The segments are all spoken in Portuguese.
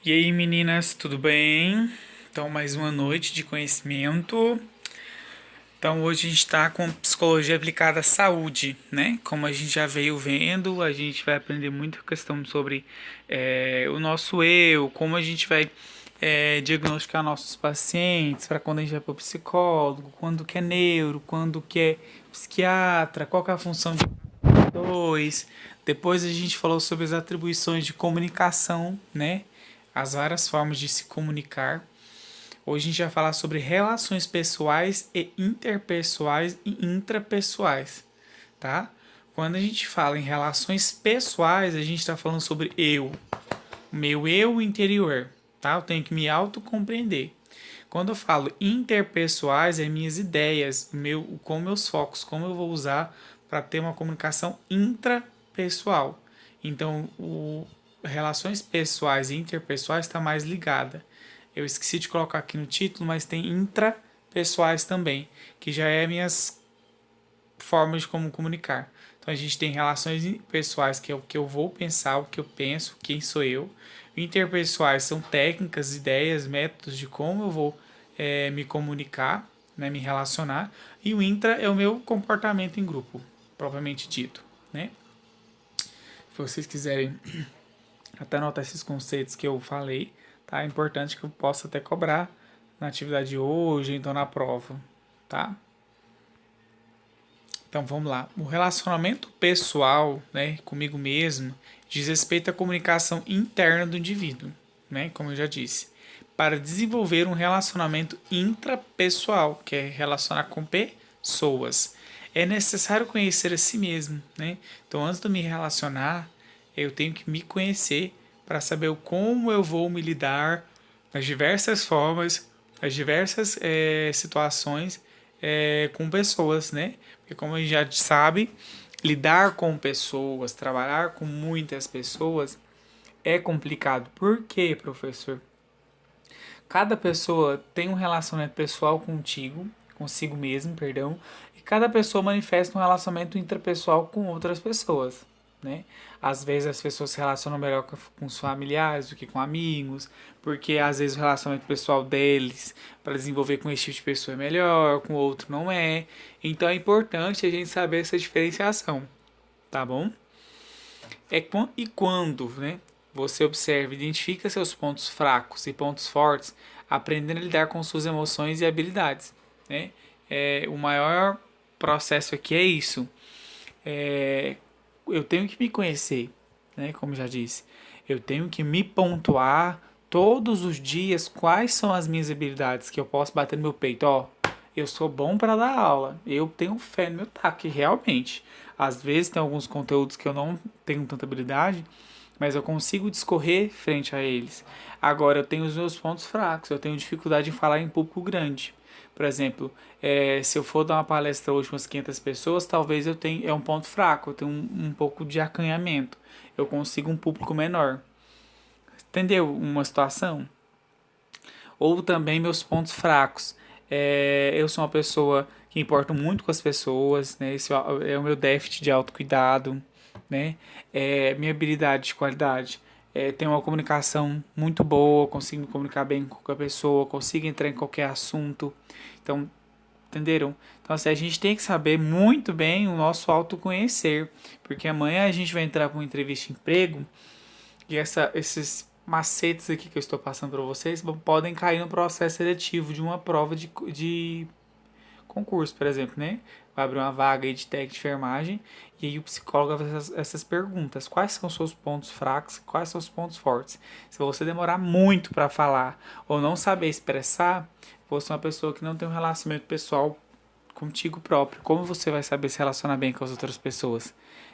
E aí, meninas, tudo bem? Então, mais uma noite de conhecimento. Então, hoje a gente está com psicologia aplicada à saúde, né? Como a gente já veio vendo, a gente vai aprender muito questão sobre o nosso eu, como a gente vai diagnosticar nossos pacientes, para quando a gente vai para o psicólogo, quando que é neuro, quando que é psiquiatra, qual que é a função de dois. Depois a gente falou sobre as atribuições de comunicação, né? As várias formas de se comunicar. Hoje a gente vai falar sobre relações pessoais e interpessoais e intrapessoais, tá? Quando a gente fala em relações pessoais, a gente está falando sobre eu, o meu eu interior, tá? Eu tenho que me autocompreender. Quando eu falo interpessoais, é minhas ideias, com meus focos, como eu vou usar para ter uma comunicação intrapessoal. Então, relações pessoais e interpessoais está mais ligada. Eu esqueci de colocar aqui no título, mas tem intrapessoais também, que já é minhas formas de como comunicar. Então a gente tem relações pessoais, que é o que eu vou pensar, o que eu penso, quem sou eu. Interpessoais são técnicas, ideias, métodos de como eu vou me comunicar, né, me relacionar. E o intra é o meu comportamento em grupo, propriamente dito, né? Se vocês quiserem até anotar esses conceitos que eu falei, tá? É importante que eu possa até cobrar na atividade de hoje, então na prova, tá? Então vamos lá. O relacionamento pessoal, né, comigo mesmo, diz respeito à comunicação interna do indivíduo, né, como eu já disse, para desenvolver um relacionamento intrapessoal, que é relacionar com pessoas. É necessário conhecer a si mesmo, né? Então antes de me relacionar, eu tenho que me conhecer para saber como eu vou me lidar nas diversas formas, nas diversas situações com pessoas, né? Porque como a gente já sabe, lidar com pessoas, trabalhar com muitas pessoas é complicado. Por quê, professor? Cada pessoa tem um relacionamento pessoal consigo mesmo, perdão, e cada pessoa manifesta um relacionamento interpessoal com outras pessoas, né? Às vezes as pessoas se relacionam melhor com os familiares do que com amigos, porque às vezes o relacionamento pessoal deles para desenvolver com esse tipo de pessoa é melhor, com outro não é. Então é importante a gente saber essa diferenciação, tá bom? E quando, né, você observa e identifica seus pontos fracos e pontos fortes, aprendendo a lidar com suas emoções e habilidades, né? O maior processo aqui é isso. É, eu tenho que me conhecer, né? Como já disse, eu tenho que me pontuar todos os dias quais são as minhas habilidades que eu posso bater no meu peito. Ó, eu sou bom para dar aula, eu tenho fé no meu taco, realmente. Às vezes tem alguns conteúdos que eu não tenho tanta habilidade, mas eu consigo discorrer frente a eles. Agora, eu tenho os meus pontos fracos, eu tenho dificuldade em falar em público grande. Por exemplo, se eu for dar uma palestra hoje com umas 500 pessoas, talvez eu tenha um ponto fraco, eu tenho um pouco de acanhamento. Eu consigo um público menor. Entendeu uma situação? Ou também meus pontos fracos. Eu sou uma pessoa que importo muito com as pessoas, né? Esse é o meu déficit de autocuidado, né? Minha habilidade de qualidade. Tenho uma comunicação muito boa, consigo me comunicar bem com qualquer pessoa, consigo entrar em qualquer assunto. Então, entenderam? Então, assim, a gente tem que saber muito bem o nosso autoconhecer, porque amanhã a gente vai entrar para uma entrevista de emprego e esses macetes aqui que eu estou passando para vocês podem cair no processo seletivo de uma prova de concurso, por exemplo, né? Vai abrir uma vaga aí de técnico de enfermagem e aí o psicólogo vai fazer essas perguntas. Quais são os seus pontos fracos? Quais são os pontos fortes? Se você demorar muito para falar ou não saber expressar, você é uma pessoa que não tem um relacionamento pessoal contigo próprio. Como você vai saber se relacionar bem com as outras pessoas?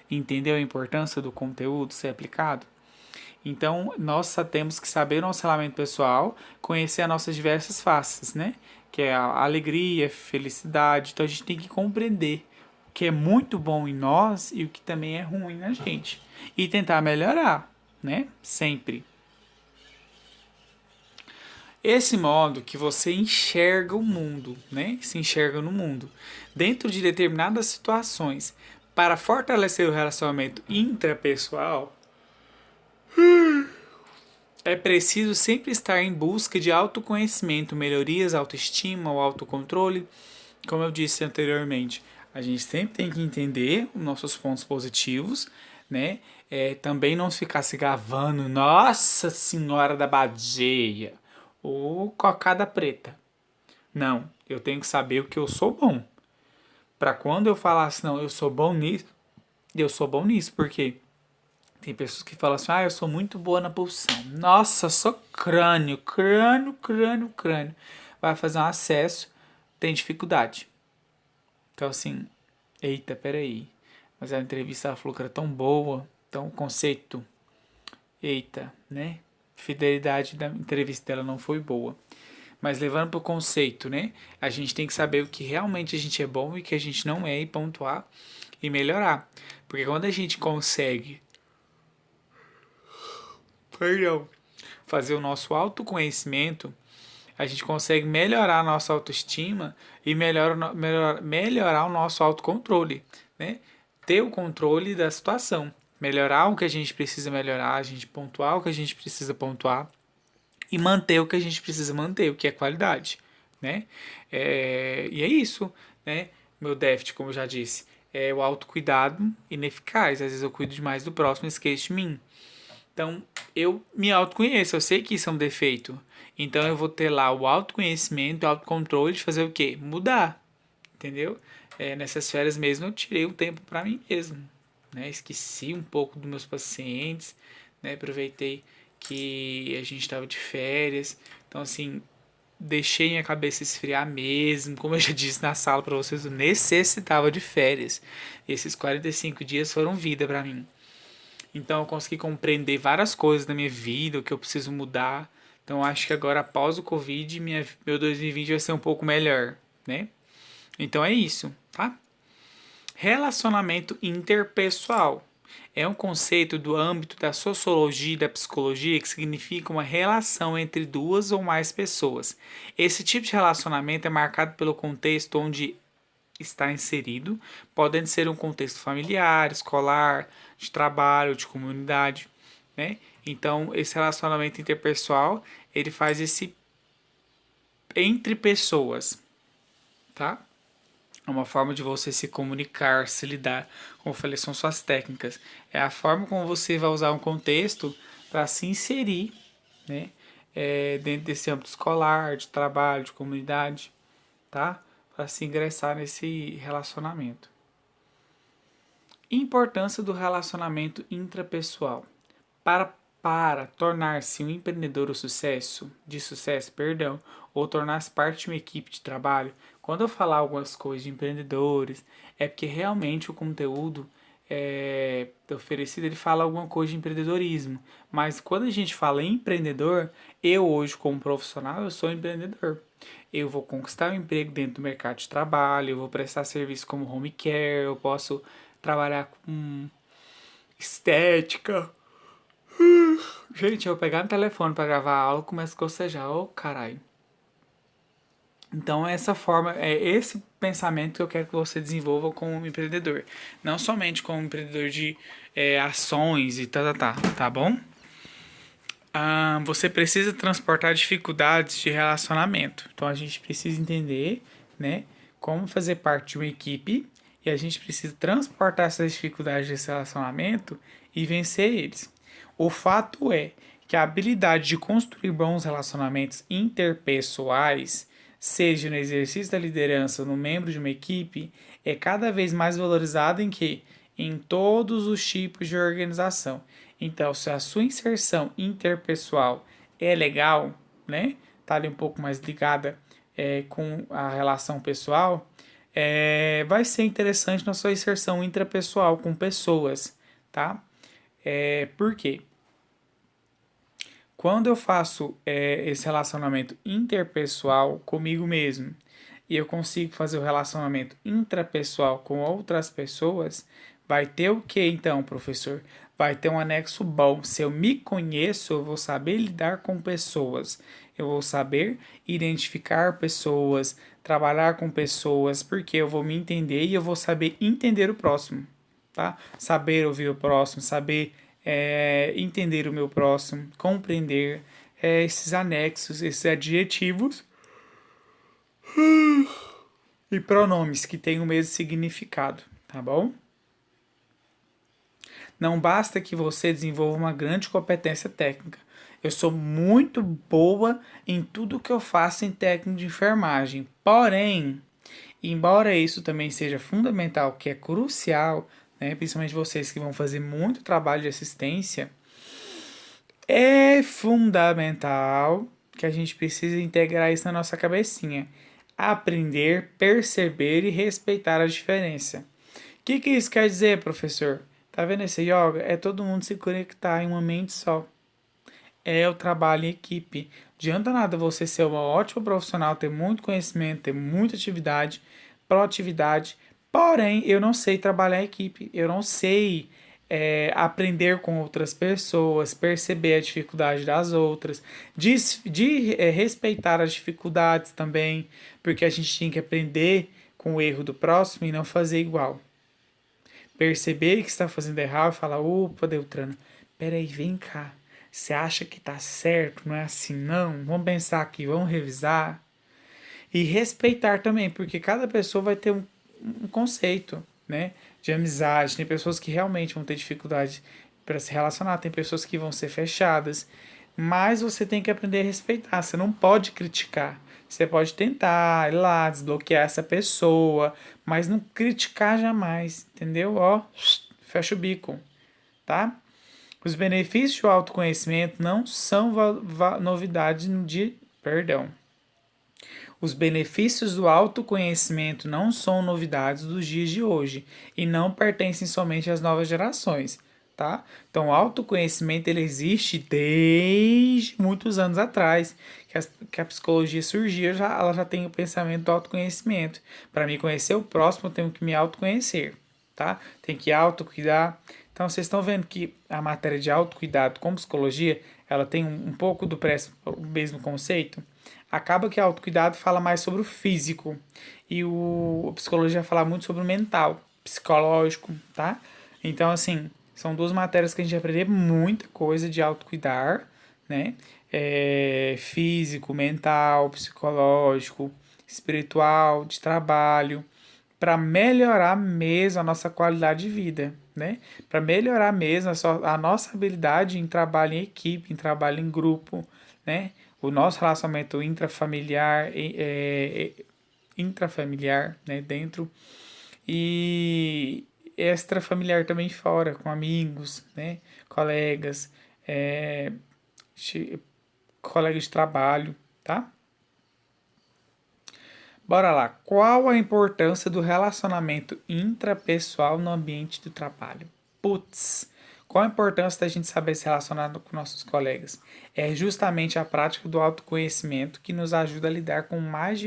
Entendeu a importância do conteúdo ser aplicado? Então, nós temos que saber o nosso relacionamento pessoal, conhecer as nossas diversas faces, né? Que é a alegria, felicidade. Então, a gente tem que compreender o que é muito bom em nós e o que também é ruim na gente. E tentar melhorar, né? Sempre. Esse modo que você enxerga o mundo, né? Se enxerga no mundo. Dentro de determinadas situações, para fortalecer o relacionamento intrapessoal, É preciso sempre estar em busca de autoconhecimento, melhorias, autoestima, o autocontrole. Como eu disse anteriormente, a gente sempre tem que entender os nossos pontos positivos, né? Também não ficar se gravando, Nossa Senhora da Badeia, ou Cocada Preta. Não, eu tenho que saber o que eu sou bom. Para quando eu falar assim, não, eu sou bom nisso, porque tem pessoas que falam assim, eu sou muito boa na pulsão. Nossa, sou crânio, crânio, crânio, crânio. Vai fazer um acesso, tem dificuldade. Então assim, eita, peraí. Mas a entrevista ela falou que era tão boa, então o conceito, eita, né? Fidelidade da entrevista dela não foi boa. Mas levando para o conceito, né? A gente tem que saber o que realmente a gente é bom e o que a gente não é e pontuar e melhorar. Porque quando a gente consegue, perdão, fazer o nosso autoconhecimento, a gente consegue melhorar a nossa autoestima e melhorar o nosso autocontrole, né? Ter o controle da situação, melhorar o que a gente precisa melhorar, a gente pontuar o que a gente precisa pontuar e manter o que a gente precisa manter, o que é qualidade, né? E é isso, né? Meu déficit, como eu já disse, é o autocuidado ineficaz. Às vezes eu cuido demais do próximo e esqueço de mim. Então, eu me autoconheço, eu sei que isso é um defeito. Então, eu vou ter lá o autoconhecimento, o autocontrole de fazer o quê? Mudar, entendeu? Nessas férias mesmo, eu tirei um tempo para mim mesmo, né? Esqueci um pouco dos meus pacientes, né? Aproveitei que a gente estava de férias. Então, assim, deixei minha cabeça esfriar mesmo. Como eu já disse na sala para vocês, eu necessitava de férias. Esses 45 dias foram vida para mim. Então eu consegui compreender várias coisas da minha vida, o que eu preciso mudar. Então eu acho que agora após o Covid, meu 2020 vai ser um pouco melhor, né? Então é isso, tá? Relacionamento interpessoal é um conceito do âmbito da sociologia e da psicologia que significa uma relação entre duas ou mais pessoas. Esse tipo de relacionamento é marcado pelo contexto onde está inserido, podendo ser um contexto familiar, escolar, de trabalho, de comunidade, né? Então, esse relacionamento interpessoal, ele faz esse entre pessoas, tá? É uma forma de você se comunicar, se lidar. Como eu falei, são suas técnicas. É a forma como você vai usar um contexto para se inserir, né? Dentro desse âmbito escolar, de trabalho, de comunidade, tá? Para se ingressar nesse relacionamento. Importância do relacionamento intrapessoal. Para tornar-se um empreendedor de sucesso, ou tornar-se parte de uma equipe de trabalho, quando eu falar algumas coisas de empreendedores, é porque realmente o conteúdo oferecido, ele fala alguma coisa de empreendedorismo. Mas quando a gente fala em empreendedor, eu hoje como profissional, eu sou empreendedor. Eu vou conquistar um emprego dentro do mercado de trabalho, eu vou prestar serviço como home care, eu posso trabalhar com estética. Gente, eu vou pegar no telefone para gravar a aula e começo a cocejar. Ô, caralho. Então, é esse pensamento que eu quero que você desenvolva como empreendedor. Não somente como empreendedor de ações e tá bom? Você precisa transportar dificuldades de relacionamento. Então, a gente precisa entender, né, como fazer parte de uma equipe e a gente precisa transportar essas dificuldades desse relacionamento e vencer eles. O fato é que a habilidade de construir bons relacionamentos interpessoais, seja no exercício da liderança ou no membro de uma equipe, é cada vez mais valorizada em que? Em todos os tipos de organização. Então, se a sua inserção interpessoal é legal, né? Tá ali um pouco mais ligada com a relação pessoal, vai ser interessante na sua inserção intrapessoal com pessoas, tá? Por quê? Quando eu faço esse relacionamento interpessoal comigo mesmo e eu consigo fazer o relacionamento intrapessoal com outras pessoas, vai ter o que então, professor? Vai ter um anexo bom. Se eu me conheço, eu vou saber lidar com pessoas. Eu vou saber identificar pessoas, trabalhar com pessoas, porque eu vou me entender e eu vou saber entender o próximo, tá? Saber ouvir o próximo, saber entender o meu próximo, compreender esses anexos, esses adjetivos e pronomes que têm o mesmo significado, tá bom? Não basta que você desenvolva uma grande competência técnica. Eu sou muito boa em tudo que eu faço em técnica de enfermagem. Porém, embora isso também seja fundamental, que é crucial, né, principalmente vocês que vão fazer muito trabalho de assistência, é fundamental que a gente precise integrar isso na nossa cabecinha. Aprender, perceber e respeitar a diferença. O que isso quer dizer, professor? Tá vendo esse yoga? É todo mundo se conectar em uma mente só. É o trabalho em equipe. Adianta nada você ser uma ótima profissional, ter muito conhecimento, ter muita atividade, proatividade. Porém, eu não sei trabalhar em equipe. Eu não sei aprender com outras pessoas, perceber a dificuldade das outras, respeitar as dificuldades também, porque a gente tem que aprender com o erro do próximo e não fazer igual. Perceber que está fazendo errado e falar, opa, Deltrano, peraí, vem cá. Você acha que tá certo? Não é assim, não? Vamos pensar aqui, vamos revisar. E respeitar também, porque cada pessoa vai ter um conceito, né? De amizade. Tem pessoas que realmente vão ter dificuldade para se relacionar, tem pessoas que vão ser fechadas. Mas você tem que aprender a respeitar. Você não pode criticar. Você pode tentar ir lá, desbloquear essa pessoa, mas não criticar jamais, entendeu? Ó, fecha o bico, tá? Os benefícios do autoconhecimento não são novidades no dia. Perdão. Os benefícios do autoconhecimento não são novidades dos dias de hoje e não pertencem somente às novas gerações, tá? Então, o autoconhecimento ele existe desde muitos anos atrás, que a psicologia surgiu, ela já tem o pensamento do autoconhecimento. Para me conhecer o próximo, eu tenho que me autoconhecer, tá? Tem que autocuidar. Então, vocês estão vendo que a matéria de autocuidado com psicologia, ela tem um pouco do mesmo conceito? Acaba que o autocuidado fala mais sobre o físico e a psicologia fala muito sobre o mental, psicológico, tá? Então, assim, são duas matérias que a gente vai aprender muita coisa de autocuidar, né? Físico, mental, psicológico, espiritual, de trabalho, para melhorar mesmo a nossa qualidade de vida, né? Para melhorar mesmo a nossa habilidade em trabalho em equipe, em trabalho em grupo, né? O nosso relacionamento intrafamiliar, né? Dentro e extrafamiliar também fora, com amigos, né? Colegas, colegas de trabalho, tá? Bora lá. Qual a importância do relacionamento intrapessoal no ambiente do trabalho? Putz, qual a importância da gente saber se relacionar com nossos colegas? É justamente a prática do autoconhecimento que nos ajuda a lidar com mais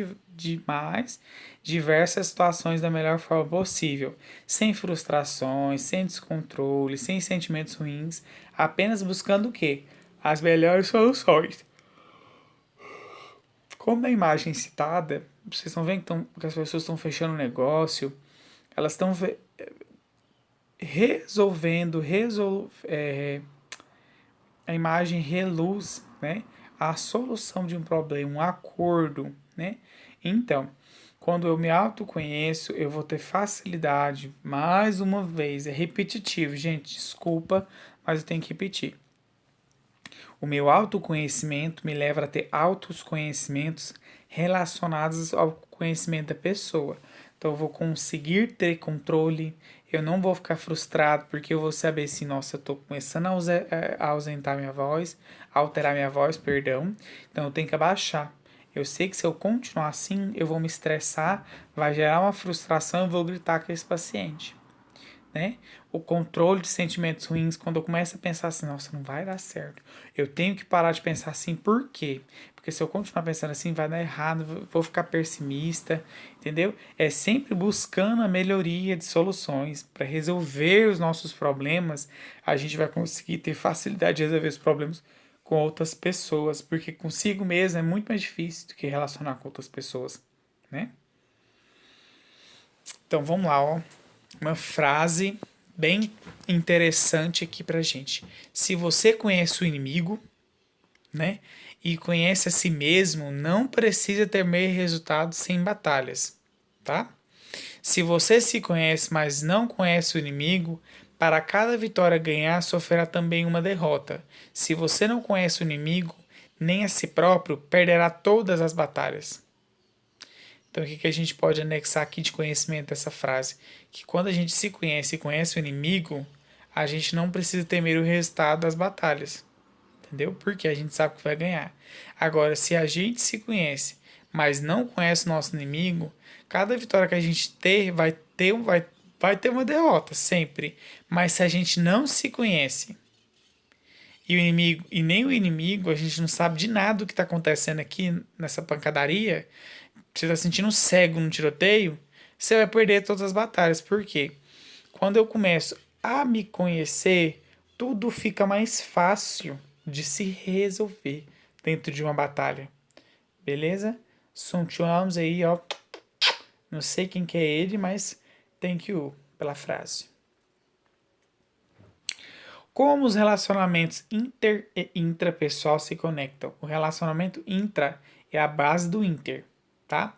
diversas situações da melhor forma possível, sem frustrações, sem descontrole, sem sentimentos ruins, apenas buscando o quê? As melhores soluções. Como na imagem citada, vocês estão vendo que as pessoas estão fechando o negócio, elas estão resolvendo, a imagem reluz, né, a solução de um problema, um acordo, né? Então, quando eu me autoconheço, eu vou ter facilidade, mais uma vez, é repetitivo, gente, desculpa, mas eu tenho que repetir. O meu autoconhecimento me leva a ter altos conhecimentos relacionados ao conhecimento da pessoa. Então eu vou conseguir ter controle, eu não vou ficar frustrado porque eu vou saber se, nossa, eu tô começando a ausentar minha voz, a alterar minha voz, perdão. Então eu tenho que abaixar. Eu sei que se eu continuar assim, eu vou me estressar, vai gerar uma frustração e vou gritar com esse paciente, né? O controle de sentimentos ruins, quando eu começo a pensar assim, nossa, não vai dar certo. Eu tenho que parar de pensar assim, por quê? Porque se eu continuar pensando assim, vai dar errado, vou ficar pessimista, entendeu? É sempre buscando a melhoria de soluções para resolver os nossos problemas. A gente vai conseguir ter facilidade de resolver os problemas com outras pessoas, porque consigo mesmo é muito mais difícil do que relacionar com outras pessoas, né? Então vamos lá, ó. Uma frase bem interessante aqui pra gente. Se você conhece o inimigo, né, e conhece a si mesmo, não precisa temer resultados sem batalhas, tá? Se você se conhece, mas não conhece o inimigo, para cada vitória ganhar, sofrerá também uma derrota. Se você não conhece o inimigo, nem a si próprio, perderá todas as batalhas. Então, o que a gente pode anexar aqui de conhecimento dessa frase? Que quando a gente se conhece e conhece o inimigo, a gente não precisa temer o resultado das batalhas. Entendeu? Porque a gente sabe que vai ganhar. Agora, se a gente se conhece, mas não conhece o nosso inimigo, cada vitória que a gente ter vai ter uma derrota, sempre. Mas se a gente não se conhece e o inimigo e nem o inimigo, a gente não sabe de nada do que está acontecendo aqui nessa pancadaria, você está sentindo um cego no tiroteio, você vai perder todas as batalhas. Por quê? Quando eu começo a me conhecer, tudo fica mais fácil de se resolver dentro de uma batalha. Beleza? Continuamos aí, ó. Não sei quem que é ele, mas thank you pela frase. Como os relacionamentos inter e intrapessoal se conectam? O relacionamento intra é a base do inter, tá?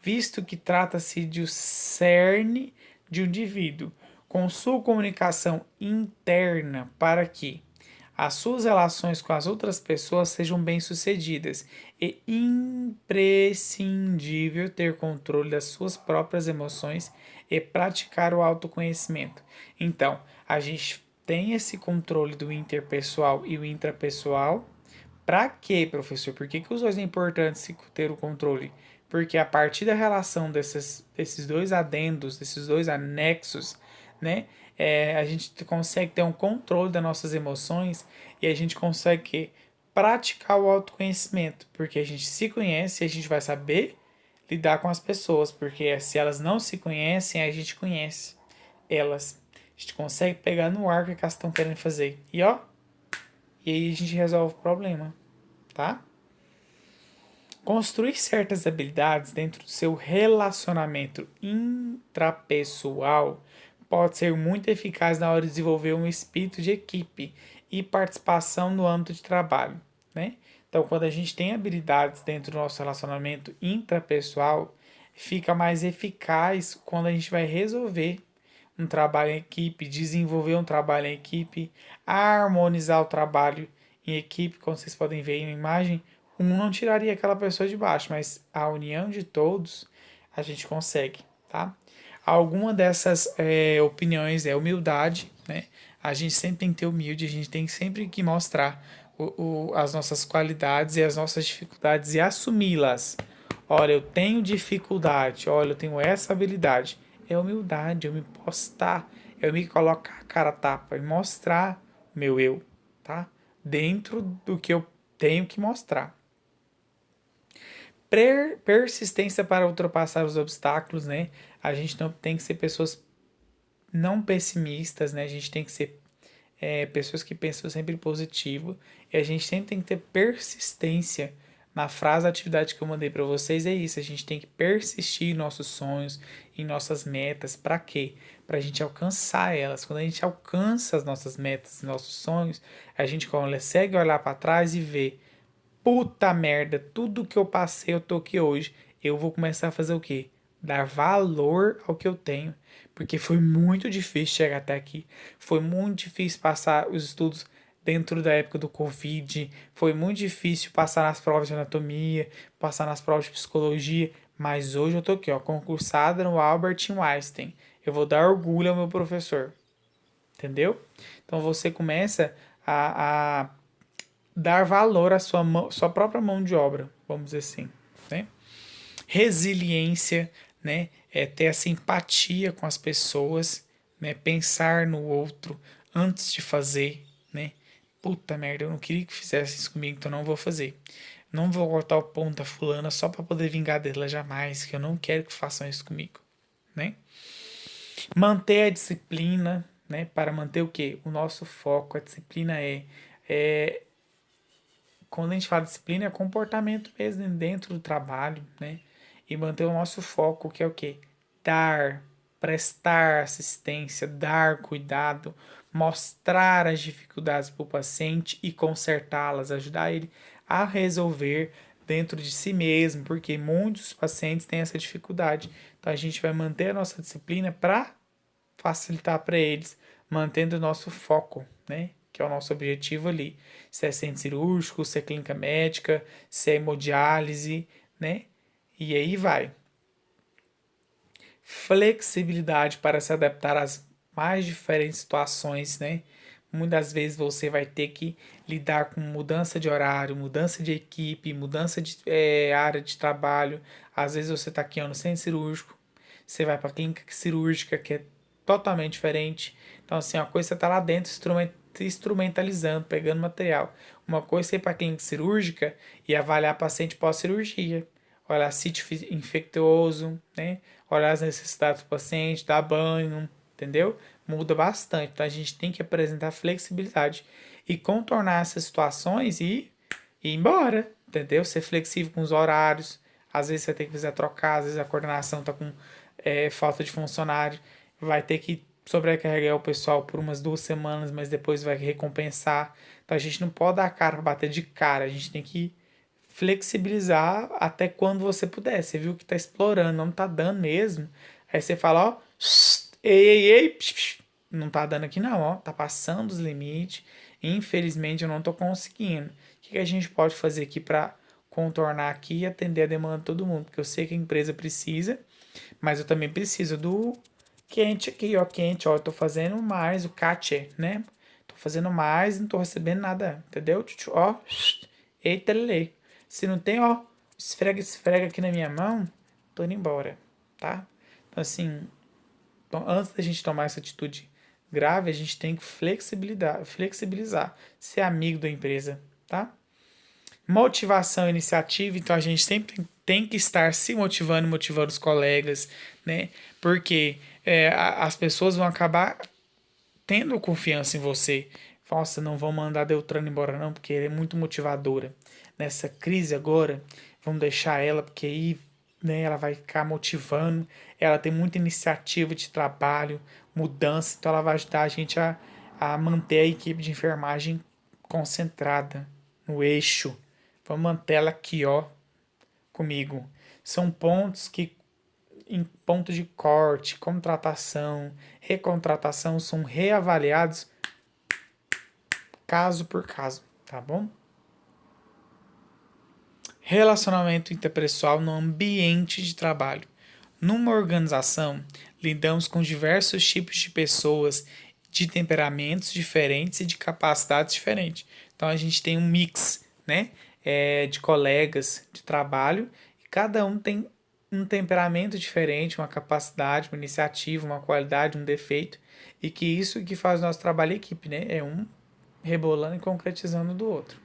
Visto que trata-se de o cerne de um indivíduo, com sua comunicação interna para que as suas relações com as outras pessoas sejam bem-sucedidas. É imprescindível ter controle das suas próprias emoções e praticar o autoconhecimento. Então, a gente tem esse controle do interpessoal e o intrapessoal. Para quê, professor? Por que os dois é importante ter o controle? Porque a partir da relação desses dois adendos, desses dois anexos, né, a gente consegue ter um controle das nossas emoções e a gente consegue praticar o autoconhecimento, porque a gente se conhece e a gente vai saber lidar com as pessoas, porque se elas não se conhecem, a gente conhece elas. A gente consegue pegar no ar o que elas estão querendo fazer. E ó, e aí a gente resolve o problema, tá? Construir certas habilidades dentro do seu relacionamento intrapessoal pode ser muito eficaz na hora de desenvolver um espírito de equipe e participação no âmbito de trabalho, né? Então, quando a gente tem habilidades dentro do nosso relacionamento intrapessoal, fica mais eficaz quando a gente vai resolver um trabalho em equipe, desenvolver um trabalho em equipe, harmonizar o trabalho em equipe, como vocês podem ver aí na imagem, um não tiraria aquela pessoa de baixo, mas a união de todos a gente consegue, tá? Alguma dessas opiniões é humildade, né? A gente sempre tem que ter humilde, a gente tem sempre que mostrar as nossas qualidades e as nossas dificuldades e assumi-las. Olha, eu tenho dificuldade, olha, eu tenho essa habilidade. É humildade, eu me postar, eu me colocar a cara a tapa e mostrar meu eu, tá? Dentro do que eu tenho que mostrar. Persistência para ultrapassar os obstáculos, né? A gente não tem que ser pessoas não pessimistas, né? A gente tem que ser pessoas que pensam sempre positivo e a gente sempre tem que ter persistência. Na frase da atividade que eu mandei para vocês é isso, a gente tem que persistir em nossos sonhos, em nossas metas, para quê? Para a gente alcançar elas. Quando a gente alcança as nossas metas, nossos sonhos, a gente consegue olhar para trás e ver, puta merda, tudo que eu passei, eu tô aqui hoje. Eu vou começar a fazer o quê? Dar valor ao que eu tenho. Porque foi muito difícil chegar até aqui. Foi muito difícil passar os estudos dentro da época do Covid. Foi muito difícil passar nas provas de anatomia, passar nas provas de psicologia. Mas hoje eu tô aqui, ó, concursada no Albert Einstein. Eu vou dar orgulho ao meu professor. Entendeu? Então você começa a dar valor à sua própria mão de obra, vamos dizer assim, né? Resiliência, né? É ter essa empatia com as pessoas, né? Pensar no outro antes de fazer, né? Puta merda, eu não queria que fizesse isso comigo, então não vou fazer. Não vou cortar o ponto da fulana só para poder vingar dela jamais, que eu não quero que façam isso comigo, né? Manter a disciplina, né? Para manter o quê? O nosso foco, a disciplina é quando a gente fala disciplina, é comportamento mesmo dentro do trabalho, né? E manter o nosso foco, que é o quê? Dar. prestar assistência, dar cuidado, mostrar as dificuldades para o paciente e consertá-las, ajudar ele a resolver dentro de si mesmo, porque muitos pacientes têm essa dificuldade. Então a gente vai manter a nossa disciplina para facilitar para eles, mantendo o nosso foco, né? Que é o nosso objetivo ali. Se é centro cirúrgico, se é clínica médica, se é hemodiálise, né? E aí vai. Flexibilidade para se adaptar às mais diferentes situações, né? Muitas vezes você vai ter que lidar com mudança de horário, mudança de equipe, mudança de área de trabalho. Às vezes você está aqui no centro cirúrgico, você vai para a clínica cirúrgica, que é totalmente diferente. Então, assim, uma coisa você está lá dentro instrumentalizando, pegando material. Uma coisa é ir para a clínica cirúrgica e avaliar paciente pós-cirurgia. Olhar sítio infeccioso, né? Olhar as necessidades do paciente, dar banho, entendeu? Muda bastante. Então, a gente tem que apresentar flexibilidade e contornar essas situações e ir embora, entendeu? Ser flexível com os horários. Às vezes você tem que fazer trocar, às vezes a coordenação está com falta de funcionário, vai ter que sobrecarregar o pessoal por umas 2 semanas, mas depois vai recompensar. Então a gente não pode dar a cara para bater de cara, a gente tem que flexibilizar até quando você puder. Você viu que está explorando, não está dando mesmo. Aí você fala, ó, ei, não tá dando aqui não, ó, tá passando os limites. Infelizmente eu não tô conseguindo. O que a gente pode fazer aqui para contornar aqui e atender a demanda de todo mundo? Porque eu sei que a empresa precisa, mas eu também preciso do quente aqui, ó, quente, ó, eu tô fazendo mais o caché, né? Tô fazendo mais e não tô recebendo nada, entendeu? Ó, eita, lele. Se não tem, ó, esfrega aqui na minha mão, tô indo embora, tá? Então, assim, antes da gente tomar essa atitude grave, a gente tem que flexibilizar, ser amigo da empresa, tá? Motivação e iniciativa, então a gente sempre tem que estar se motivando, motivando os colegas, né? Porque as pessoas vão acabar tendo confiança em você. Nossa, não vão mandar a Deltrano embora não, porque ela é muito motivadora. Nessa crise agora, vamos deixar ela, porque aí, né, ela vai ficar motivando. Ela tem muita iniciativa de trabalho, mudança, então ela vai ajudar a gente a manter a equipe de enfermagem concentrada, no eixo. Vamos manter ela aqui, ó, comigo. São pontos que em ponto de corte, contratação, recontratação são reavaliados caso por caso, tá bom? Relacionamento interpessoal no ambiente de trabalho. Numa organização, lidamos com diversos tipos de pessoas de temperamentos diferentes e de capacidades diferentes. Então a gente tem um mix, né, de colegas de trabalho e cada um tem um temperamento diferente, uma capacidade, uma iniciativa, uma qualidade, um defeito e que isso que faz o nosso trabalho em equipe, né? É um rebolando e concretizando do outro.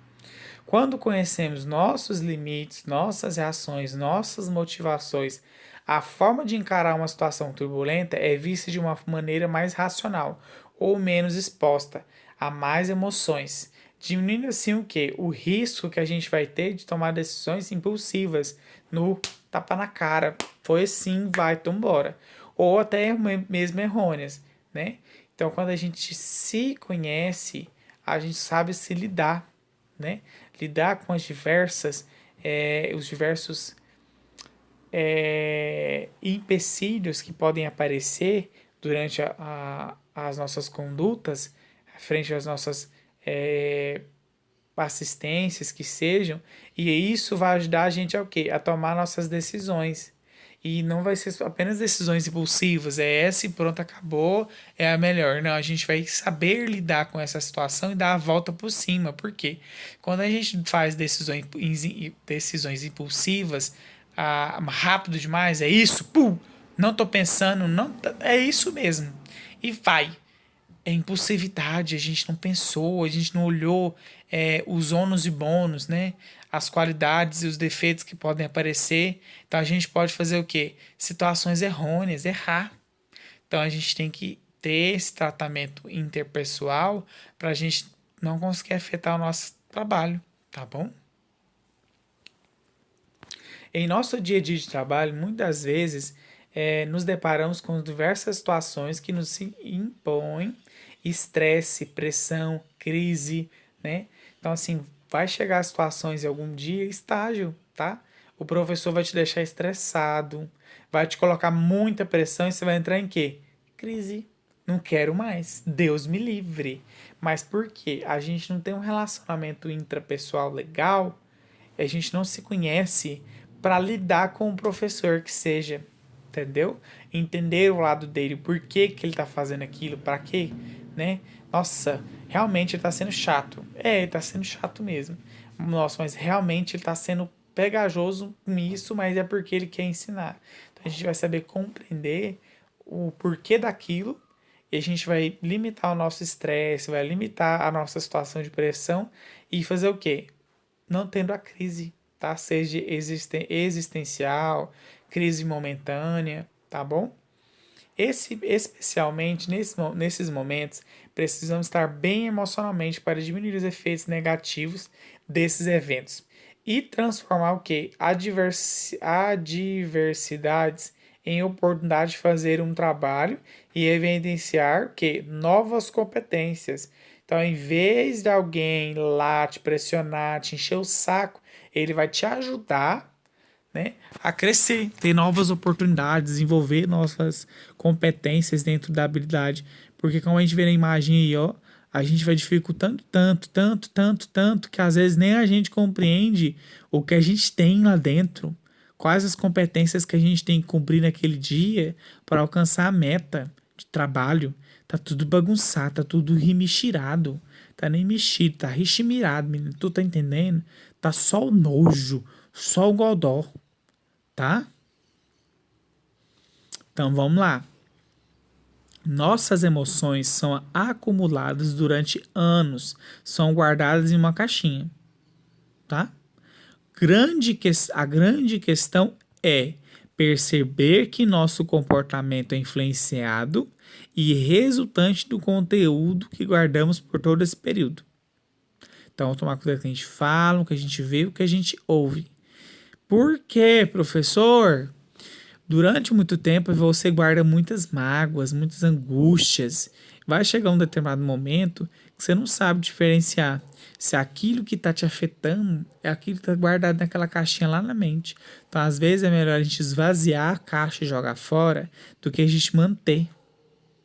Quando conhecemos nossos limites, nossas reações, nossas motivações, a forma de encarar uma situação turbulenta é vista de uma maneira mais racional ou menos exposta a mais emoções, diminuindo assim o que? O risco que a gente vai ter de tomar decisões impulsivas no tapa na cara, foi assim, vai, então embora. Ou até mesmo errôneas, né? Então, quando a gente se conhece, a gente sabe se lidar, né? Lidar com os diversos empecilhos que podem aparecer durante as nossas condutas, frente às nossas assistências que sejam, e isso vai ajudar a gente a quê? A tomar nossas decisões. E não vai ser apenas decisões impulsivas, é essa e pronto, acabou, é a melhor. Não, a gente vai saber lidar com essa situação e dar a volta por cima. Por quê? Quando a gente faz decisões impulsivas, rápido demais, é isso, pum, não tô pensando, não, é isso mesmo. E vai. É impulsividade, a gente não pensou, a gente não olhou os ônus e bônus, né? As qualidades e os defeitos que podem aparecer. Então a gente pode fazer o quê? Situações errôneas, errar. Então a gente tem que ter esse tratamento interpessoal para a gente não conseguir afetar o nosso trabalho, tá bom? Em nosso dia a dia de trabalho, muitas vezes nos deparamos com diversas situações que nos impõem estresse, pressão, crise, né? Então, assim, vai chegar situações em algum dia, estágio, tá? O professor vai te deixar estressado, vai te colocar muita pressão e você vai entrar em quê? Crise. Não quero mais. Deus me livre. Mas por quê? A gente não tem um relacionamento intrapessoal legal, a gente não se conhece para lidar com o professor que seja, entendeu? Entender o lado dele, por que, que ele tá fazendo aquilo, para quê, né? Nossa, realmente ele tá sendo chato. É, ele tá sendo chato mesmo. Nossa, mas realmente ele tá sendo pegajoso nisso, mas é porque ele quer ensinar. Então a gente vai saber compreender o porquê daquilo e a gente vai limitar o nosso estresse, vai limitar a nossa situação de pressão e fazer o quê? Não tendo a crise, tá? Seja existencial, crise momentânea, tá bom? Especialmente nesses momentos, precisamos estar bem emocionalmente para diminuir os efeitos negativos desses eventos e transformar o que? Adversidades em oportunidade de fazer um trabalho e evidenciar o que? Novas competências. Então, em vez de alguém lá te pressionar, te encher o saco, ele vai te ajudar, né, a crescer, ter novas oportunidades, desenvolver novas competências dentro da habilidade. Porque como a gente vê na imagem aí, ó, a gente vai dificultando tanto, que às vezes nem a gente compreende o que a gente tem lá dentro. Quais as competências que a gente tem que cumprir naquele dia para alcançar a meta de trabalho. Tá tudo bagunçado, tá tudo rimichirado. Tá nem mexido, tá richimirado, menino. Tu tá entendendo? Tá só o nojo, só o godó, tá? Então vamos lá. Nossas emoções são acumuladas durante anos, são guardadas em uma caixinha, tá? A grande questão é perceber que nosso comportamento é influenciado e resultante do conteúdo que guardamos por todo esse período. Então, tomar cuidado com o que a gente fala, o que a gente vê, o que a gente ouve. Por quê, professor? Durante muito tempo você guarda muitas mágoas, muitas angústias. Vai chegar um determinado momento que você não sabe diferenciar se aquilo que está te afetando é aquilo que está guardado naquela caixinha lá na mente. Então, às vezes, é melhor a gente esvaziar a caixa e jogar fora do que a gente manter,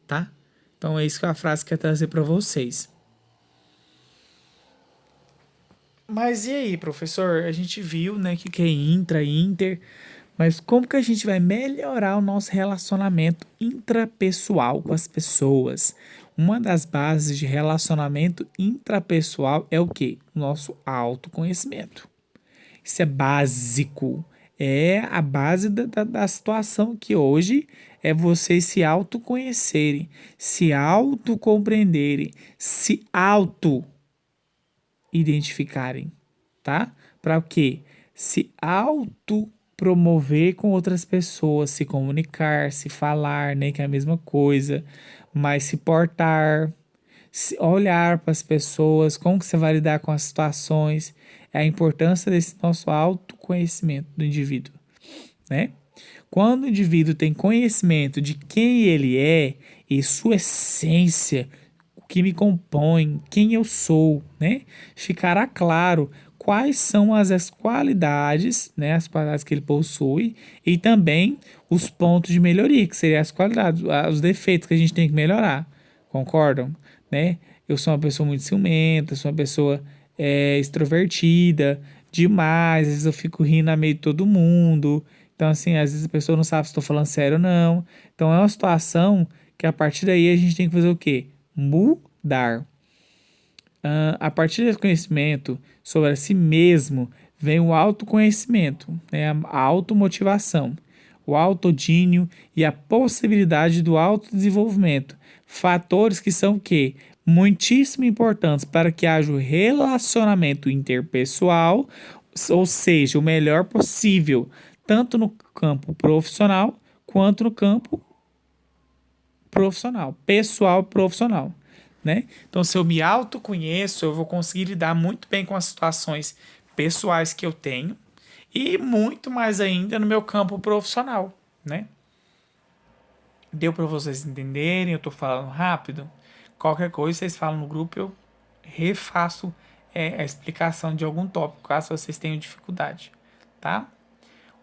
tá? Então, é isso que a frase quer trazer para vocês. Mas e aí, professor? A gente viu, né, que é intra, inter, mas como que a gente vai melhorar o nosso relacionamento intrapessoal com as pessoas? Uma das bases de relacionamento intrapessoal é o quê? O nosso autoconhecimento. Isso é básico. É a base da situação que hoje é vocês se autoconhecerem, se autocompreenderem, se auto identificarem, tá? Para o quê? Se auto promover com outras pessoas, se comunicar, se falar, né, que é a mesma coisa, mas se portar, se olhar para as pessoas, como que você vai lidar com as situações, é a importância desse nosso autoconhecimento do indivíduo, né? Quando o indivíduo tem conhecimento de quem ele é e sua essência, o que me compõe, quem eu sou, né? Ficará claro quais são as qualidades, né? As qualidades que ele possui e também os pontos de melhoria, que seriam as qualidades, os defeitos que a gente tem que melhorar. Concordam? Né? Eu sou uma pessoa muito ciumenta, sou uma pessoa extrovertida demais, às vezes eu fico rindo a meio de todo mundo. Então, assim, às vezes a pessoa não sabe se estou falando sério ou não. Então, é uma situação que a partir daí a gente tem que fazer o quê? Mudar. A partir desse conhecimento sobre si mesmo, vem o autoconhecimento, né? A automotivação, o autodínio e a possibilidade do autodesenvolvimento. Fatores que são o quê? Muitíssimo importantes para que haja o relacionamento interpessoal, ou seja, o melhor possível, tanto no campo profissional quanto no campo profissional, pessoal profissional, né? Então, se eu me autoconheço, eu vou conseguir lidar muito bem com as situações pessoais que eu tenho e muito mais ainda no meu campo profissional, né? Deu para vocês entenderem? Eu tô falando rápido? Qualquer coisa vocês falam no grupo, eu refaço a explicação de algum tópico, caso vocês tenham dificuldade, tá?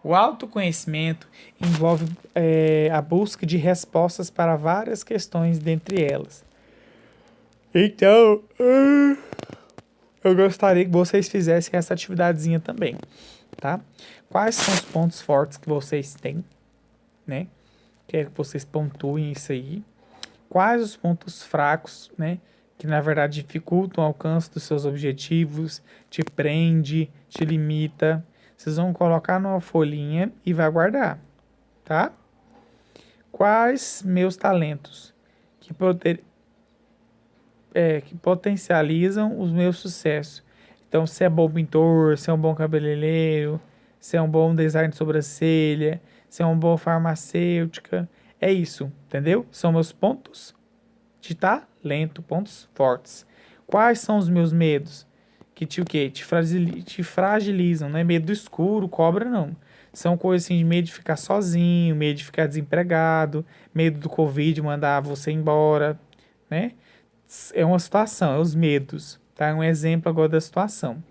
O autoconhecimento envolve a busca de respostas para várias questões, dentre elas. Então, eu gostaria que vocês fizessem essa atividadezinha também, tá? Quais são os pontos fortes que vocês têm, né? Quero que vocês pontuem isso aí. Quais os pontos fracos, né? Que na verdade dificultam o alcance dos seus objetivos, te prende, te limita. Vocês vão colocar numa folhinha e vai guardar, tá? Quais meus talentos que, que potencializam os meus sucessos? Então, se é bom pintor, se é um bom cabeleireiro, se é um bom design de sobrancelha, se é um bom farmacêutica, é isso, entendeu? São meus pontos de talento, pontos fortes. Quais são os meus medos? Que te o quê? Te fragilizam, não é medo do escuro, cobra não. São coisas assim de medo de ficar sozinho, medo de ficar desempregado, medo do Covid mandar você embora, né? É uma situação, é os medos, tá? É um exemplo agora da situação.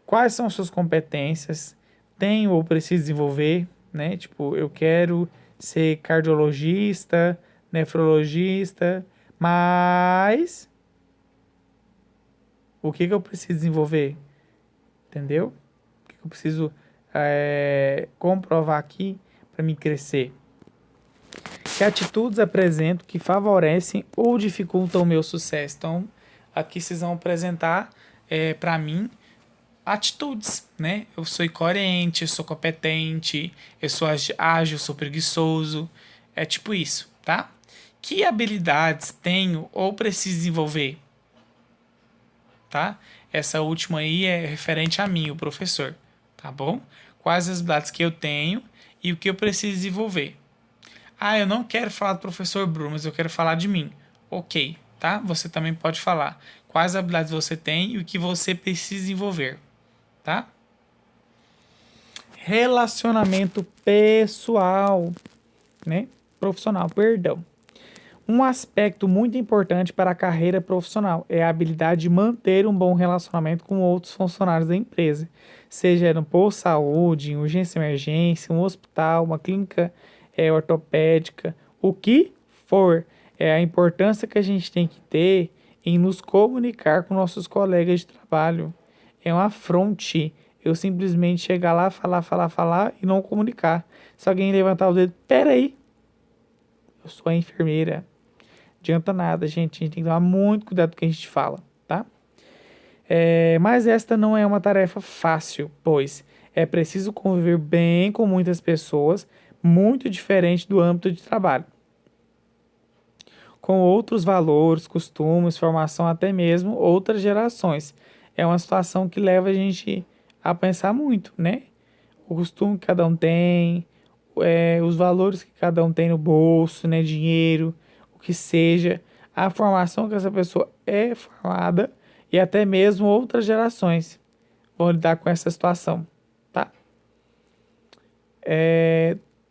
Quais são suas competências? Tenho ou preciso desenvolver, né? Tipo, eu quero ser cardiologista, nefrologista, mas o que eu preciso desenvolver? Entendeu? O que eu preciso comprovar aqui para me crescer? Que atitudes apresento que favorecem ou dificultam o meu sucesso? Então, aqui vocês vão apresentar para mim atitudes, né? Eu sou incoerente, eu sou competente, eu sou ágil, eu sou preguiçoso. É tipo isso, tá? Que habilidades tenho ou preciso desenvolver, tá? Essa última aí é referente a mim, o professor, tá bom? Quais as habilidades que eu tenho e o que eu preciso desenvolver. Ah, eu não quero falar do professor Bruno, mas eu quero falar de mim. Ok, tá? Você também pode falar quais habilidades você tem e o que você precisa desenvolver, tá? Relacionamento pessoal, né? Profissional, perdão. Um aspecto muito importante para a carreira profissional é a habilidade de manter um bom relacionamento com outros funcionários da empresa, seja no posto de saúde, em urgência e emergência, um hospital, uma clínica ortopédica, o que for. É a importância que a gente tem que ter em nos comunicar com nossos colegas de trabalho. É um afronte eu simplesmente chegar lá, falar e não comunicar. Se alguém levantar o dedo, peraí, eu sou a enfermeira. Adianta nada, gente. A gente tem que tomar muito cuidado com o que a gente fala, tá? Mas esta não é uma tarefa fácil, pois é preciso conviver bem com muitas pessoas, muito diferente do âmbito de trabalho, com outros valores, costumes, formação, até mesmo outras gerações. É uma situação que leva a gente a pensar muito, né? O costume que cada um tem, os valores que cada um tem no bolso, né? Dinheiro, o que seja, a formação que essa pessoa é formada e até mesmo outras gerações vão lidar com essa situação, tá?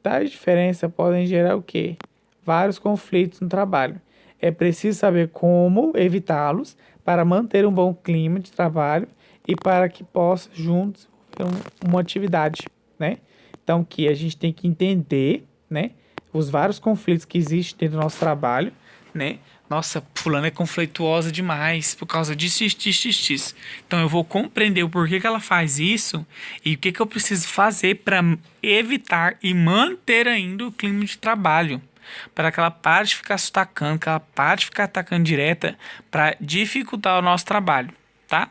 Tais diferenças podem gerar o quê? Vários conflitos no trabalho. É preciso saber como evitá-los para manter um bom clima de trabalho e para que possa juntos desenvolver uma atividade, né? Então, que a gente tem que entender, né, os vários conflitos que existem dentro do nosso trabalho, né? Nossa, fulana é conflituosa demais por causa disso, disso. Então eu vou compreender o porquê que ela faz isso e o que que eu preciso fazer para evitar e manter ainda o clima de trabalho. Para que ela pare de ficar se atacando, que ela pare de ficar atacando direta para dificultar o nosso trabalho, tá?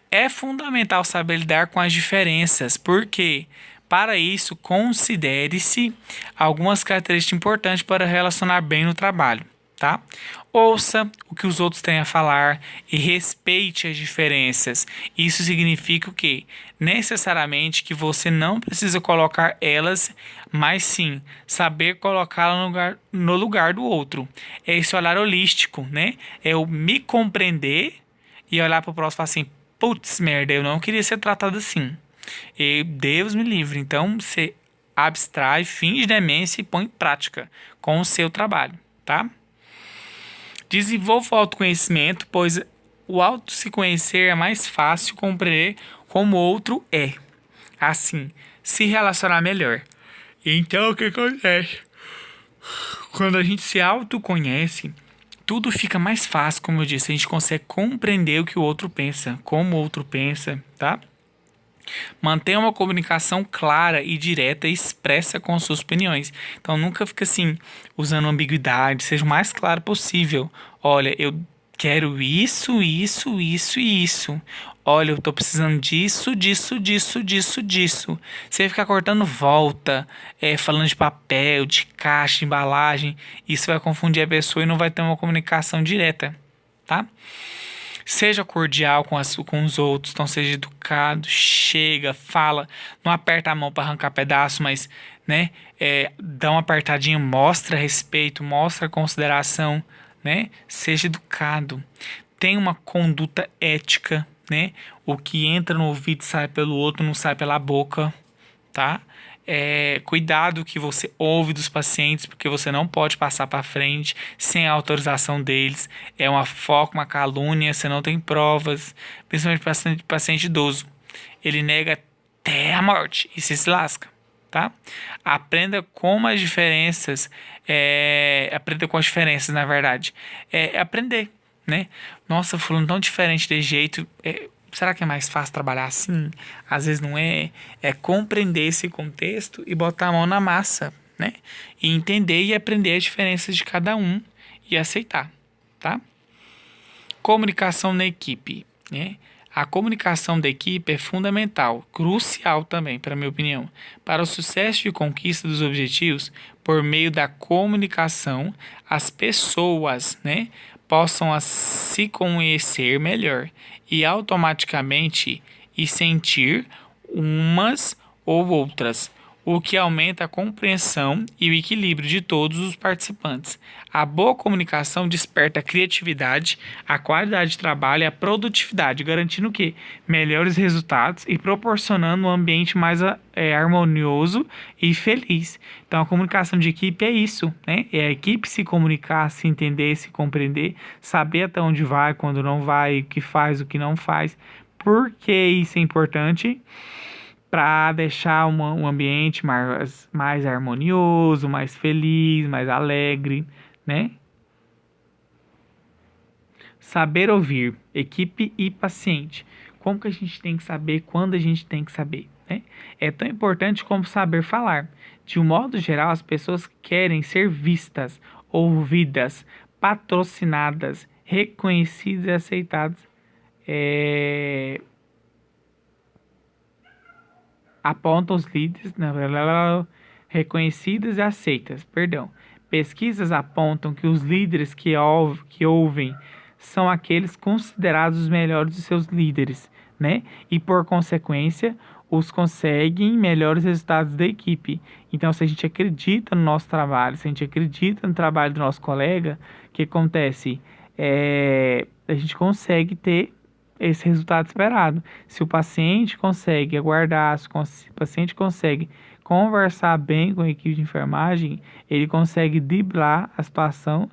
É fundamental saber lidar com as diferenças, porque para isso considere-se algumas características importantes para relacionar bem no trabalho, tá? Ouça o que os outros têm a falar e respeite as diferenças. Isso significa o quê? Necessariamente que você não precisa colocar elas, mas sim saber colocá-la no lugar do outro. É esse olhar holístico, né? É o me compreender e olhar para o próximo e falar assim, putz, merda, eu não queria ser tratado assim. E Deus me livre. Então, você abstrai, finge demência e põe em prática com o seu trabalho, tá? Desenvolva o autoconhecimento, pois o auto se conhecer é mais fácil compreender como o outro é. Assim, se relacionar melhor. Então, o que acontece? Quando a gente se autoconhece, tudo fica mais fácil, como eu disse. A gente consegue compreender o que o outro pensa, como o outro pensa, tá? Mantenha uma comunicação clara e direta e expressa com suas opiniões. Então, nunca fica assim, usando ambiguidade. Seja o mais claro possível. Olha, eu quero isso, isso, isso e isso. Olha, eu tô precisando disso, disso, disso, disso, disso. Você ficar cortando volta, falando de papel, de caixa, de embalagem, isso vai confundir a pessoa e não vai ter uma comunicação direta, tá? Seja cordial com os outros, então seja educado, chega, fala, não aperta a mão para arrancar pedaço, mas, né, dá uma apertadinha, mostra respeito, mostra consideração, né, seja educado, tenha uma conduta ética, né, o que entra no ouvido sai pelo outro, não sai pela boca, tá? Cuidado que você ouve dos pacientes, porque você não pode passar para frente sem a autorização deles. É uma foca, uma calúnia, você não tem provas, principalmente paciente idoso. Ele nega até a morte e você se lasca, tá? Aprenda com as diferenças, aprenda com as diferenças, na verdade. Aprender, né? Nossa, fulano tão diferente de jeito. Será que é mais fácil trabalhar assim? Às vezes não é. É compreender esse contexto e botar a mão na massa, né? E entender e aprender as diferenças de cada um e aceitar, tá? Comunicação na equipe, né? A comunicação da equipe é fundamental, crucial também, para minha opinião, para o sucesso e conquista dos objetivos. Por meio da comunicação, as pessoas, né, possam se conhecer melhor e automaticamente e sentir umas ou outras, o que aumenta a compreensão e o equilíbrio de todos os participantes. A boa comunicação desperta a criatividade, a qualidade de trabalho e a produtividade, garantindo o quê? Melhores resultados e proporcionando um ambiente mais harmonioso e feliz. Então, a comunicação de equipe é isso, né? É a equipe se comunicar, se entender, se compreender, saber até onde vai, quando não vai, o que faz, o que não faz. Por que isso é importante? Para deixar um ambiente mais harmonioso, mais feliz, mais alegre, né? Saber ouvir, equipe e paciente. Como que a gente tem que saber, quando a gente tem que saber, né? É tão importante como saber falar. De um modo geral, as pessoas querem ser vistas, ouvidas, patrocinadas, reconhecidas e aceitadas. Apontam os líderes reconhecidas e aceitas. Pesquisas apontam que os líderes que ouvem são aqueles considerados os melhores de seus líderes, né? E por consequência, os conseguem melhores resultados da equipe. Então, se a gente acredita no nosso trabalho, se a gente acredita no trabalho do nosso colega, o que acontece? A gente consegue ter esse resultado esperado. Se o paciente consegue aguardar, se o paciente consegue conversar bem com a equipe de enfermagem, ele consegue driblar a situação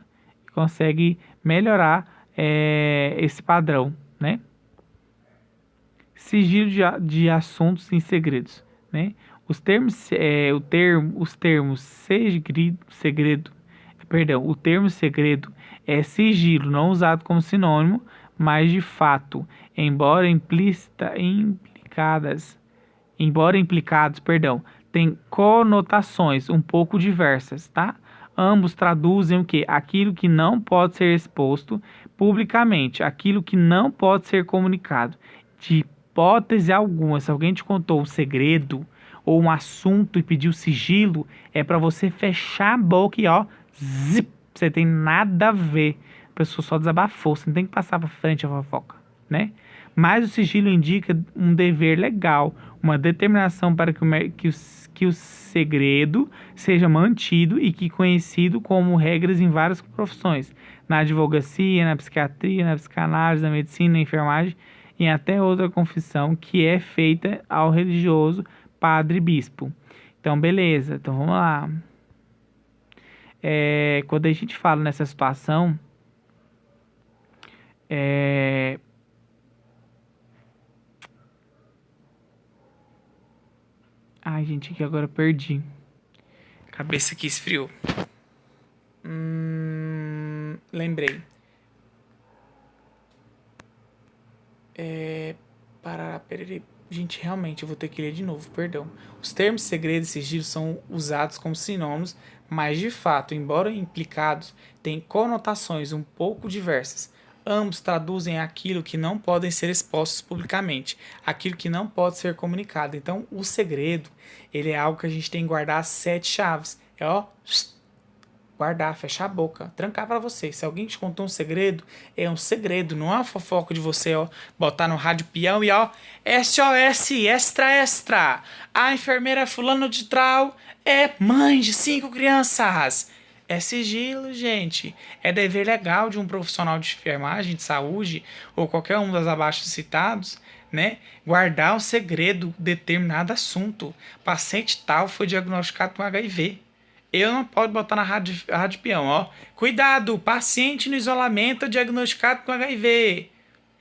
e consegue melhorar esse padrão, né? Sigilo de assuntos em segredos, né? Os termos o termo segredo é sigilo, não usado como sinônimo, mas de fato, implicados, têm conotações um pouco diversas, tá? Ambos traduzem o quê? Aquilo que não pode ser exposto publicamente, aquilo que não pode ser comunicado. De hipótese alguma, se alguém te contou um segredo ou um assunto e pediu sigilo, é para você fechar a boca e zip, você tem nada a ver. A pessoa só desabafou, você não tem que passar para frente a fofoca, né? Mas o sigilo indica um dever legal, uma determinação para que o segredo seja mantido e que conhecido como regras em várias profissões, na advocacia, na psiquiatria, na psicanálise, na medicina, na enfermagem e até outra confissão que é feita ao religioso, padre e bispo. Então, beleza. Então, vamos lá. Quando a gente fala nessa situação, é... Ai, gente, aqui agora eu perdi. Cabeça aqui esfriou. Lembrei. Perere. Gente, realmente, eu vou ter que ler de novo, perdão. Os termos segredo e sigilo são usados como sinônimos, mas de fato, embora implicados, têm conotações um pouco diversas. Ambos traduzem aquilo que não podem ser expostos publicamente, aquilo que não pode ser comunicado. Então, o segredo, ele é algo que a gente tem que guardar às 7 chaves. É ó, guardar, fechar a boca, trancar pra você. Se alguém te contou um segredo, é um segredo, não é uma fofoca de você, ó, botar no rádio peão e ó, SOS, extra, extra. A enfermeira fulano de tal é mãe de 5 crianças. É sigilo, gente. É dever legal de um profissional de enfermagem, de saúde, ou qualquer um dos abaixo citados, né? Guardar o segredo de determinado assunto. Paciente tal foi diagnosticado com HIV. Eu não posso botar na rádio peão, ó. Cuidado, paciente no isolamento diagnosticado com HIV.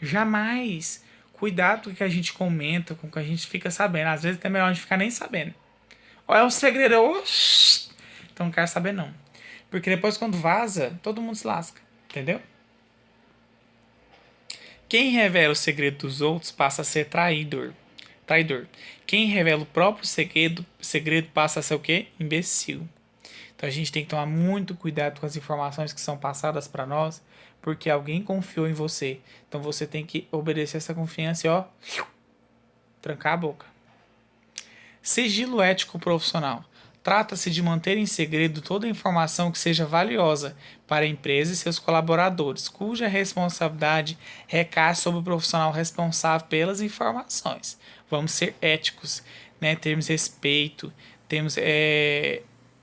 Jamais. Cuidado com o que a gente comenta, com o que a gente fica sabendo. Às vezes é melhor a gente ficar nem sabendo. Ou é um segredo, então não quero saber não. Porque depois quando vaza, todo mundo se lasca. Entendeu? Quem revela o segredo dos outros passa a ser traidor. Quem revela o próprio segredo passa a ser o quê? Imbecil. Então a gente tem que tomar muito cuidado com as informações que são passadas para nós, porque alguém confiou em você. Então você tem que obedecer essa confiança e ó, trancar a boca. Sigilo ético profissional. Trata-se de manter em segredo toda informação que seja valiosa para a empresa e seus colaboradores, cuja responsabilidade recai sobre o profissional responsável pelas informações. Vamos ser éticos, né? Termos respeito, temos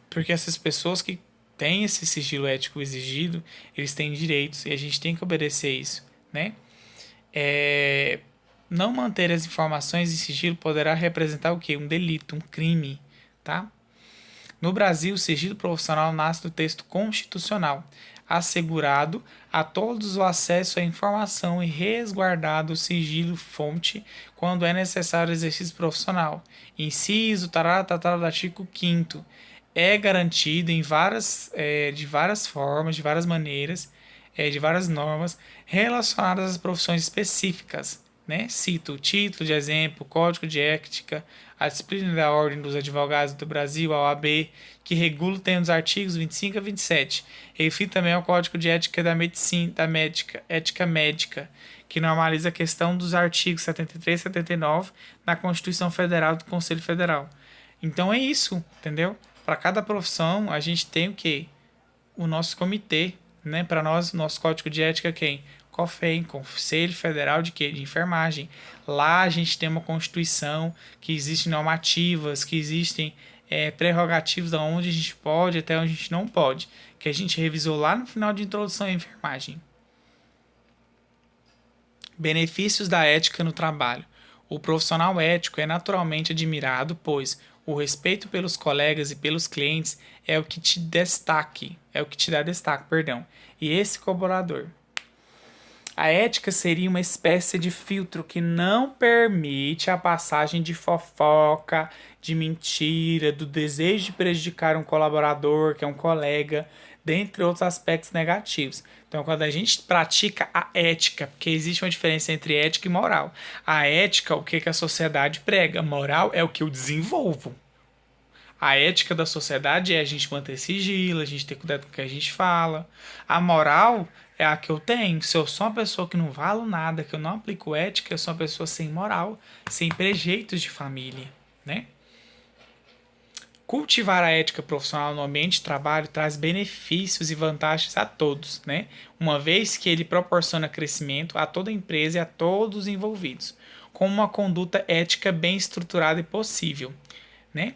porque essas pessoas que têm esse sigilo ético exigido, eles têm direitos e a gente tem que obedecer isso, né? Não manter as informações em sigilo poderá representar o quê? Um delito, um crime, tá? No Brasil, o sigilo profissional nasce do texto constitucional, assegurado a todos o acesso à informação e resguardado o sigilo-fonte quando é necessário o exercício profissional. Inciso, do artigo 5º. É garantido em de várias formas, de várias maneiras, de várias normas relacionadas às profissões específicas, né? Cito o título de exemplo, Código de Ética, a disciplina da Ordem dos Advogados do Brasil, a OAB, que regula tem os artigos 25 a 27. Refiro também ao Código de Ética da Medicina, Ética Médica, que normaliza a questão dos artigos 73 e 79 na Constituição Federal do Conselho Federal. Então é isso, entendeu? Para cada profissão, a gente tem o quê? O nosso comitê, né? Para nós, nosso código de ética quem? COFEM, Conselho Federal de quê? De Enfermagem. Lá a gente tem uma Constituição, que existem normativas, que existem prerrogativas de onde a gente pode até onde a gente não pode, que a gente revisou lá no final de Introdução à Enfermagem. Benefícios da ética no trabalho. O profissional ético é naturalmente admirado, pois o respeito pelos colegas e pelos clientes é o que te dá destaque, perdão. E esse colaborador. A ética seria uma espécie de filtro que não permite a passagem de fofoca, de mentira, do desejo de prejudicar um colaborador, que é um colega, dentre outros aspectos negativos. Então, quando a gente pratica a ética, porque existe uma diferença entre ética e moral. A ética, o que a sociedade prega? Moral é o que eu desenvolvo. A ética da sociedade é a gente manter sigilo, a gente ter cuidado com o que a gente fala. A moral é a que eu tenho. Se eu sou uma pessoa que não valo nada, que eu não aplico ética, eu sou uma pessoa sem moral, sem prejeitos de família, né? Cultivar a ética profissional no ambiente de trabalho traz benefícios e vantagens a todos, né? Uma vez que ele proporciona crescimento a toda a empresa e a todos os envolvidos, com uma conduta ética bem estruturada e possível, né?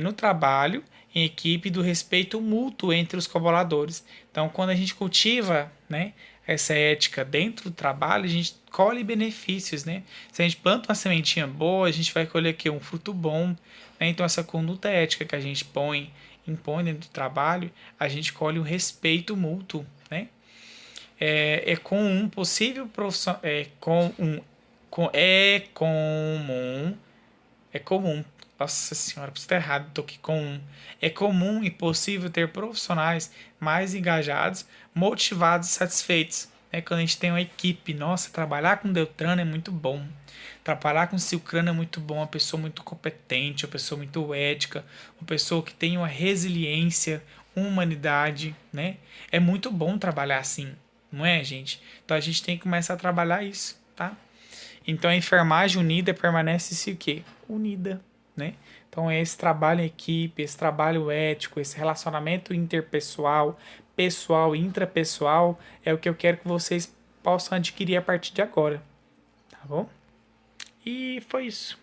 No trabalho, em equipe, do respeito mútuo entre os colaboradores. Então, quando a gente cultiva, né, essa ética dentro do trabalho, a gente colhe benefícios, né? Se a gente planta uma sementinha boa, a gente vai colher aqui um fruto bom, né? Então essa conduta ética que a gente impõe dentro do trabalho, a gente colhe um respeito mútuo, né? Com um possível profissional, é comum, nossa senhora, preciso estar errado, tô aqui com um. É comum e possível ter profissionais mais engajados, motivados e satisfeitos. Quando a gente tem uma equipe, nossa, trabalhar com Deltrano é muito bom. Trabalhar com Silcrano é muito bom, uma pessoa muito competente, uma pessoa muito ética, uma pessoa que tem uma resiliência, uma humanidade, né? É muito bom trabalhar assim, não é, gente? Então a gente tem que começar a trabalhar isso, tá? Então a enfermagem unida permanece-se o quê? Unida, né? Então é esse trabalho em equipe, esse trabalho ético, esse relacionamento interpessoal, pessoal e intrapessoal é o que eu quero que vocês possam adquirir a partir de agora, tá bom? E foi isso.